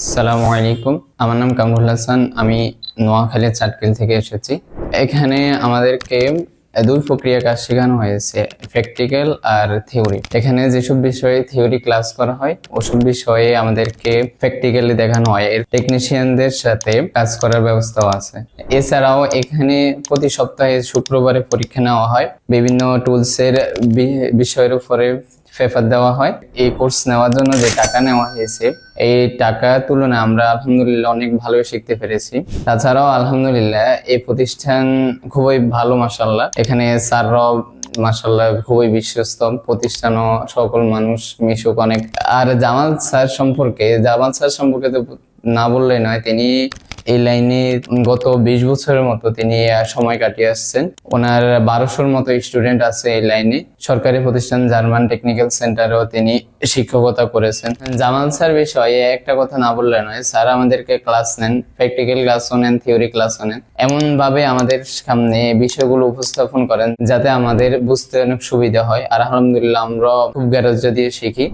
আসসালামু আলাইকুম। আমার নাম কামরুল হাসান। আমি নোয়াখালী চাটকিল থেকে এসেছি। এখানে আমাদেরকে দুই প্রক্রিয়া কাজ শেখানো হয়েছে, প্র্যাকটিক্যাল আর থিওরি। এখানে যেসব বিষয়ে থিওরি ক্লাস করা হয় ওসব বিষয়ে আমাদেরকে প্র্যাকটিক্যালি দেখানো হয়। এর টেকনিশিয়ানদের সাথে কাজ করার ব্যবস্থাও আছে। এছাড়াও এখানে প্রতি সপ্তাহে শুক্রবারে পরীক্ষা নেওয়া হয়। বিভিন্ন টুলসের বিষয়ের উপরে পেপার দেওয়া হয়। এই কোর্স নেওয়ার জন্য যে টাকা নেওয়া হয়েছে, এই টাকা তুলনায় আমরা আলহামদুলিল্লাহ অনেক ভালো শিখতে পেরেছি। তাছাড়াও আলহামদুলিল্লাহ এই প্রতিষ্ঠান খুবই ভালো, মাশাআল্লাহ। এখানে স্যাররাও মাশাআল্লাহ খুবই বিশ্বস্ত প্রতিষ্ঠানও, সকল মানুষ মিশুক অনেক। আর জামাল স্যার সম্পর্কে তো না বললেই নয়। তিনি এই লাইনে গত 20 বছরের মতো তিনি সময় কাটিয়ে আসছেন। ওনার 1200-র মতো স্টুডেন্ট আছে এই লাইনে। সরকারি প্রতিষ্ঠান জার্মান টেকনিক্যাল সেন্টারেও তিনি শিক্ষকতা করেছেন। জামাল স্যার বিষয়ে একটা কথা না বললে নয়, স্যার আমাদেরকে ক্লাস নেন, প্র্যাকটিক্যাল ক্লাসও নেন, থিওরি ক্লাসও নেন। এমন ভাবে আমাদের সামনে বিষয়গুলো উপস্থাপন করেন যাতে আমাদের বুঝতে অনেক সুবিধা হয়। আর আলহামদুলিল্লাহ আমরা খুব গ্যারেজ দিয়ে শিখি।